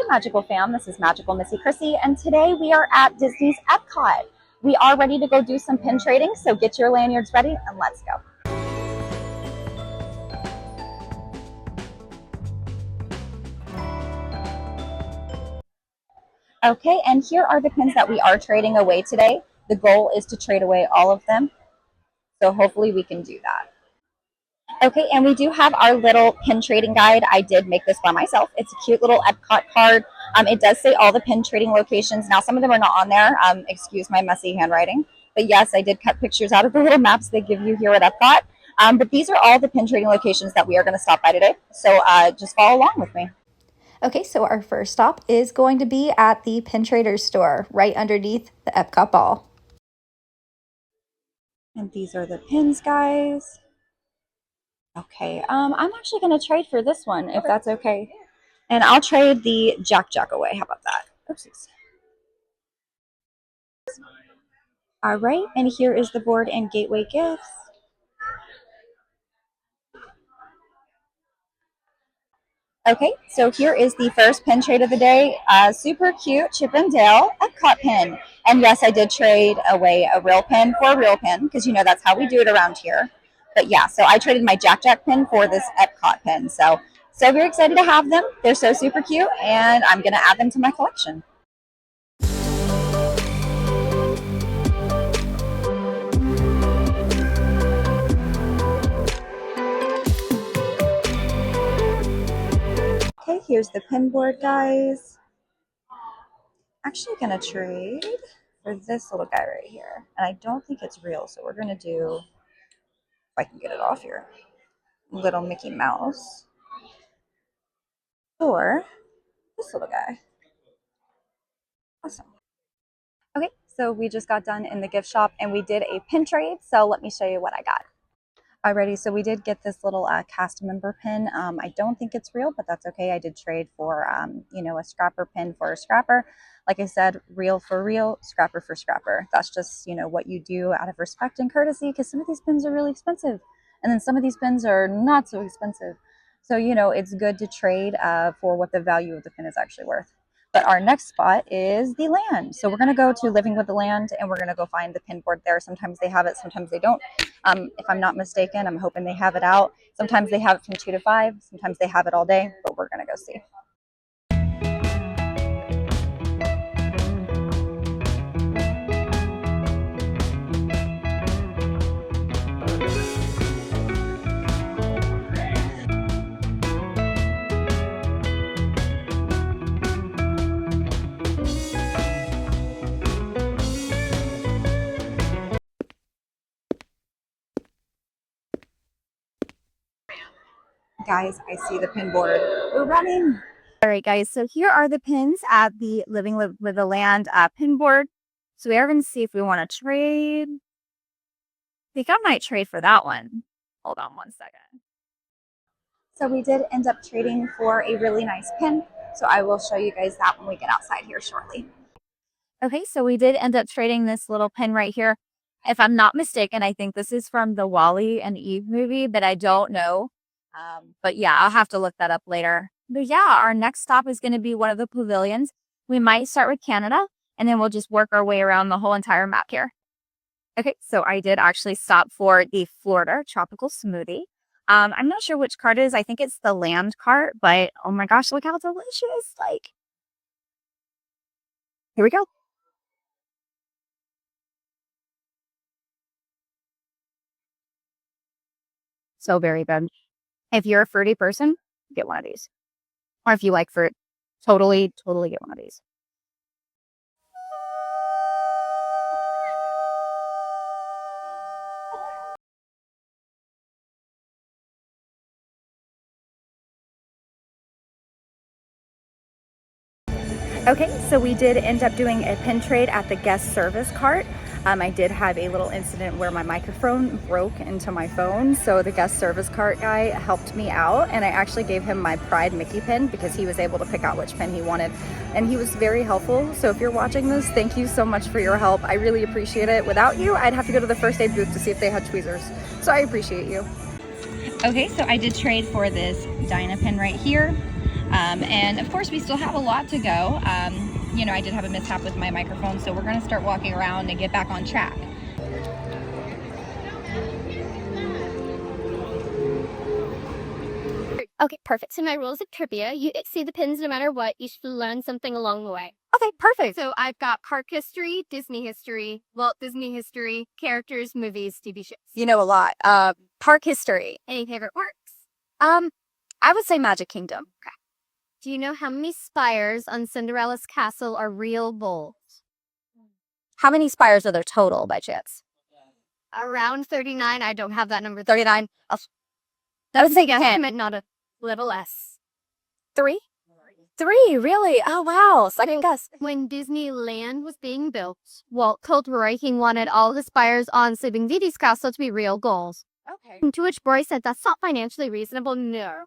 Magical Fam. This is Magical Missy Chrissy, and today we are at Disney's Epcot. We are ready to go do some pin trading, so get your lanyards ready and let's go. Okay, and here are the pins that we are trading away today. The goal is to trade away all of them, so hopefully we can do that. Okay, and we do have our little pin trading guide. I did make this by myself. It's a cute little Epcot card. It does say all the pin trading locations. Now, some of them are not on there. Excuse my messy handwriting. But yes, I did cut pictures out of the little maps they give you here at Epcot. But these are all the pin trading locations that we are going to stop by today. So just follow along with me. Okay, so our first stop is going to be at the Pin Traders store, right underneath the Epcot ball. And these are the pins, guys. Okay, I'm actually going to trade for this one, if that's okay. And I'll trade the Jack away. How about that? Oopsies. All right, and here is the board and gateway gifts. Okay, so here is the first pin trade of the day. Super cute Chip and Dale Epcot pin. And yes, I did trade away a real pin for a real pin, because you know that's how we do it around here. But yeah, so I traded my Jack pin for this Epcot pin. So very excited to have them. They're so super cute, and I'm going to add them to my collection. Okay, here's the pin board, guys. Actually going to trade for this little guy right here. And I don't think it's real, so we're going to do, if I can get it off here, little Mickey Mouse for this little guy. Awesome. Okay, so we just got done in the gift shop and we did a pin trade. So let me show you what I got. Alrighty, so we did get this little cast member pin. I don't think it's real, but that's okay. I did trade for, a scrapper pin for a scrapper. Like I said, real for real, scrapper for scrapper. That's just, what you do out of respect and courtesy, because some of these pins are really expensive. And then some of these pins are not so expensive. So, it's good to trade for what the value of the pin is actually worth. But our next spot is the land. So we're going to go to Living with the Land, and we're going to go find the pin board there. Sometimes they have it, sometimes they don't. If I'm not mistaken, I'm hoping they have it out. Sometimes they have it from 2 to 5. Sometimes they have it all day, but we're going to go see. Guys, I see the pin board. We're running. All right, guys, so here are the pins at the Living with the Land pin board. So we are going to see if we want to trade. I think I might trade for that one. Hold on one second. So we did end up trading for a really nice pin. So I will show you guys that when we get outside here shortly. Okay, so we did end up trading this little pin right here. If I'm not mistaken, I think this is from the Wall-E and Eve movie, but I don't know. But yeah, I'll have to look that up later. But yeah, our next stop is going to be one of the pavilions. We might start with Canada, and then we'll just work our way around the whole entire map here. Okay, so I did actually stop for the Florida Tropical Smoothie. I'm not sure which cart it is. I think it's the land cart, but oh my gosh, look how delicious. Like, here we go. So very good. If you're a fruity person, get one of these. Or if you like fruit, totally get one of these. Okay, so we did end up doing a pin trade at the guest service cart. I did have a little incident where my microphone broke into my phone, so the guest service cart guy helped me out, and I actually gave him my Pride Mickey pin because he was able to pick out which pin he wanted, and he was very helpful. So if you're watching this, thank you so much for your help. I really appreciate it. Without you, I'd have to go to the first aid booth to see if they had tweezers, so I appreciate you. Okay, so I did trade for this Dyna pin right here. And of course, we still have a lot to go. You know, I did have a mishap with my microphone, so we're going to start walking around and get back on track. Okay, perfect. So my rules of trivia, you see the pins no matter what. You should learn something along the way. Okay, perfect. So I've got park history, Disney history, Walt Disney history, characters, movies, TV shows. You know a lot. Park history. Any favorite works? I would say Magic Kingdom. Okay. Do you know how many spires on Cinderella's castle are real bowls? How many spires are there total by chance? Around 39. I don't have that number. 39. That would say 10. Not a little less. 3? 3, really? Oh, wow. Second guess. When Disneyland was being built, Walt told Roy he wanted all the spires on Sleeping Beauty's castle to be real goals. Okay. To which Roy said, that's not financially reasonable. No.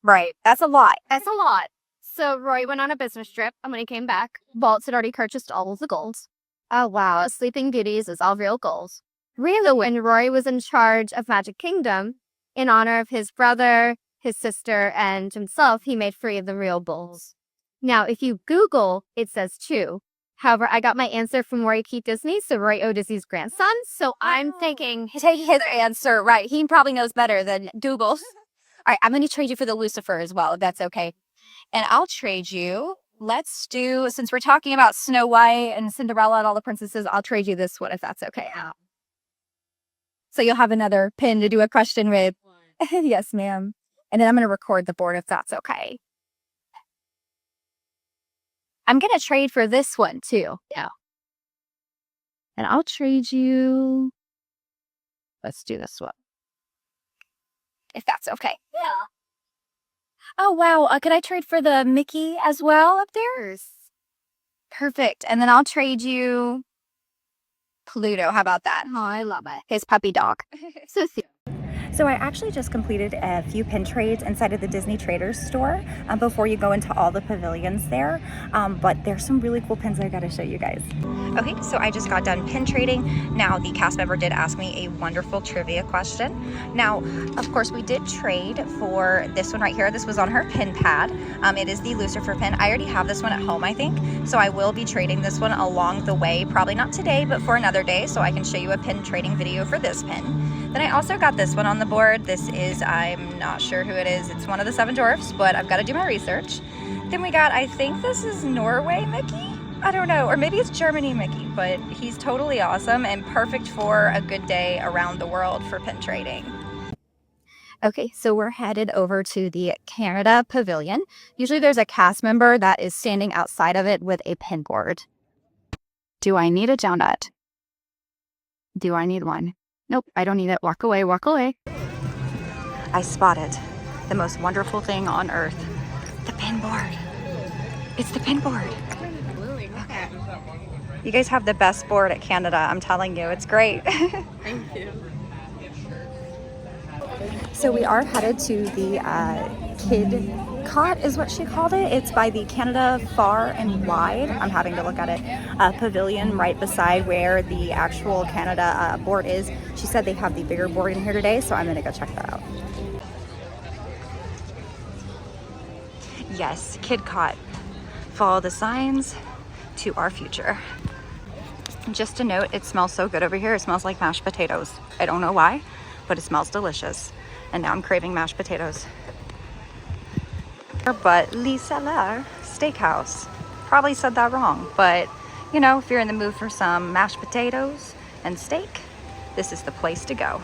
Right. That's a lot. That's a lot. So Roy went on a business trip, and when he came back, Walt had already purchased all of the golds. Oh, wow. Sleeping Beauties is all real goals. Really, when Roy was in charge of Magic Kingdom, in honor of his brother, his sister, and himself, he made 3 of the real bowls. Now, if you Google, it says 2. However, I got my answer from Roy Keith Disney, so Roy O. Disney's grandson. So I'm thinking, take his answer. Right. He probably knows better than Google. All right. I'm going to trade you for the Lucifer as well, if that's okay. And I'll trade you. Let's do, since we're talking about Snow White and Cinderella and all the princesses, I'll trade you this one if that's okay. So you'll have another pin to do a question with. Yes, ma'am. And then I'm going to record the board if that's okay. I'm going to trade for this one too. Yeah. And I'll trade you. Let's do this one. If that's okay. yeah. Oh, wow. Could I trade for the Mickey as well up there? Perfect. And then I'll trade you Pluto. How about that? Oh, I love it. His puppy dog. So I actually just completed a few pin trades inside of the Disney Traders store before you go into all the pavilions there. But there's some really cool pins I gotta show you guys. Okay, so I just got done pin trading. Now the cast member did ask me a wonderful trivia question. Now, of course, we did trade for this one right here. This was on her pin pad. It is the Lucifer pin. I already have this one at home, I think. So I will be trading this one along the way, probably not today, but for another day, so I can show you a pin trading video for this pin. Then I also got this one on the board. This is, I'm not sure who it is. It's one of the 7 dwarfs, but I've got to do my research. Then we got, I think this is Norway Mickey? I don't know, or maybe it's Germany Mickey, but he's totally awesome and perfect for a good day around the world for pin trading. Okay, so we're headed over to the Canada Pavilion. Usually there's a cast member that is standing outside of it with a pin board. Do I need a donut? Do I need one? Nope, I don't need it. Walk away, walk away. I spotted the most wonderful thing on earth. The pin board. It's the pin board. Okay. You guys have the best board at Canada. I'm telling you, it's great. Thank you. So we are headed to the Kid Cot is what she called it. It's by the Canada Far and Wide. I'm having to look at it. Pavilion right beside where the actual Canada board is. She said they have the bigger board in here today, so I'm gonna go check that out. Yes, Kid Cot. Follow the signs to our future. Just a note, it smells so good over here. It smells like mashed potatoes. I don't know why, but it smells delicious. And now I'm craving mashed potatoes. But Lisa La Steakhouse. Probably said that wrong, but you know, if you're in the mood for some mashed potatoes and steak, this is the place to go.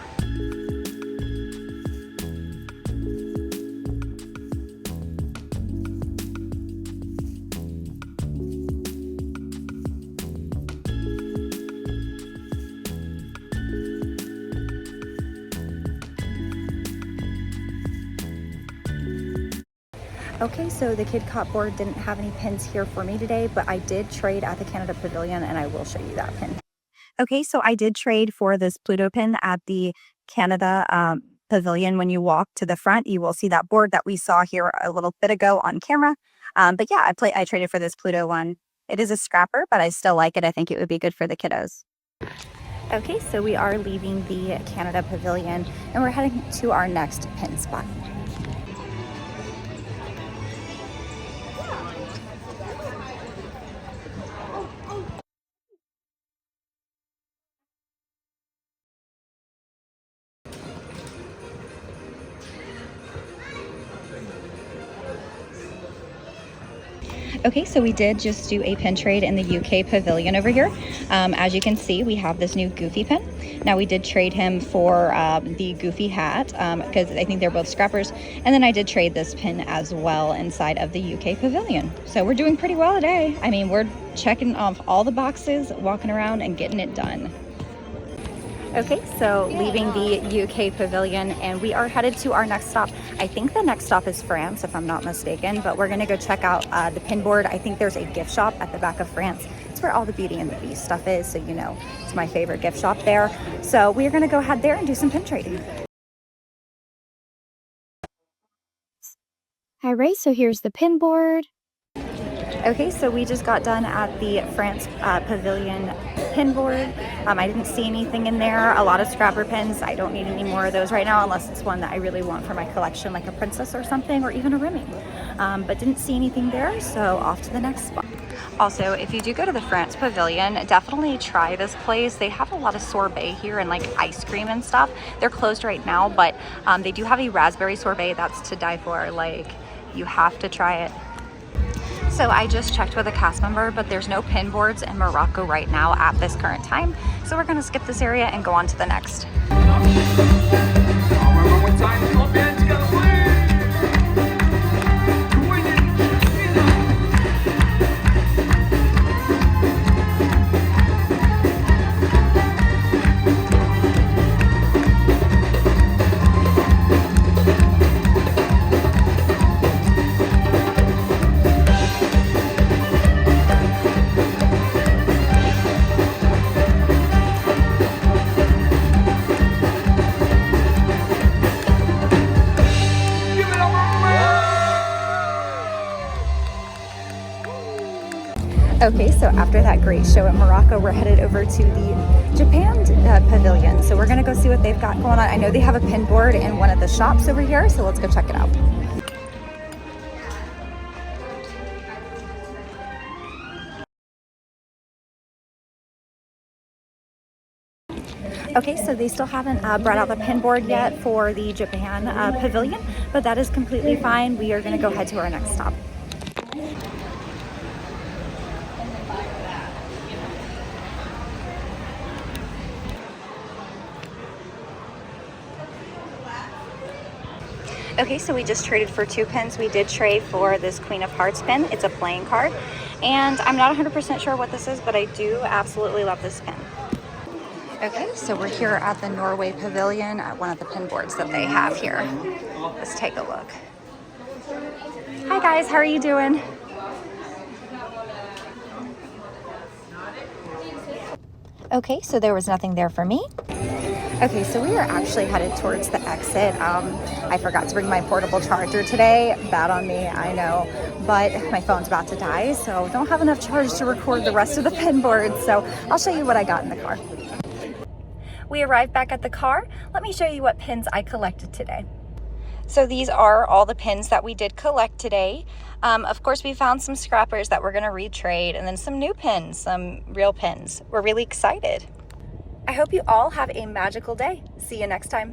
Okay, so the Kid Cot board didn't have any pins here for me today, but I did trade at the Canada Pavilion and I will show you that pin. Okay, so I did trade for this Pluto pin at the Canada Pavilion. When you walk to the front, you will see that board that we saw here a little bit ago on camera. But yeah, I traded for this Pluto one. It is a scrapper, but I still like it. I think it would be good for the kiddos. Okay, so we are leaving the Canada Pavilion and we're heading to our next pin spot. Okay, so we did just do a pin trade in the UK pavilion over here. As you can see, we have this new Goofy pin. Now we did trade him for the Goofy hat because I think they're both scrappers. And then I did trade this pin as well inside of the UK pavilion. So we're doing pretty well today. I mean, we're checking off all the boxes, walking around and getting it done. Okay, so leaving the UK pavilion and we are headed to our next stop. I think the next stop is France, if I'm not mistaken, but we're gonna go check out the pin board. I think there's a gift shop at the back of France. It's where all the Beauty and the Beast stuff is, so you know, it's my favorite gift shop there. So we're gonna go ahead there and do some pin trading. Hi, Ray. So here's the pin board. Okay, so we just got done at the France Pavilion pin board. I didn't see anything in there. A lot of scrapper pins. I don't need any more of those right now unless it's one that I really want for my collection, like a princess or something, or even a rimming. But didn't see anything there, so off to the next spot. Also, if you do go to the France Pavilion, definitely try this place. They have a lot of sorbet here and like ice cream and stuff. They're closed right now, but they do have a raspberry sorbet that's to die for. Like, you have to try it. So I just checked with a cast member, but there's no pin boards in Morocco right now at this current time. So we're gonna skip this area and go on to the next. Okay, so after that great show at Morocco, we're headed over to the Japan pavilion. So we're gonna go see what they've got going on. I know they have a pin board in one of the shops over here, so let's go check it out. Okay, so they still haven't brought out the pin board yet for the Japan pavilion, but that is completely fine. We are gonna go head to our next stop. Okay, so we just traded for 2 pins. We did trade for this Queen of Hearts pin. It's a playing card, and I'm not 100% sure what this is, but I do absolutely love this pin. Okay, so we're here at the Norway Pavilion at one of the pin boards that they have here. Let's take a look. Hi guys, how are you doing? Okay, so there was nothing there for me. Okay, so we are actually headed towards the exit. I forgot to bring my portable charger today. Bad on me, I know, but my phone's about to die, so don't have enough charge to record the rest of the pin board. So I'll show you what I got in the car. We arrived back at the car. Let me show you what pins I collected today. So these are all the pins that we did collect today. Of course, we found some scrappers that we're gonna retrade and then some new pins, some real pins. We're really excited. I hope you all have a magical day. See you next time.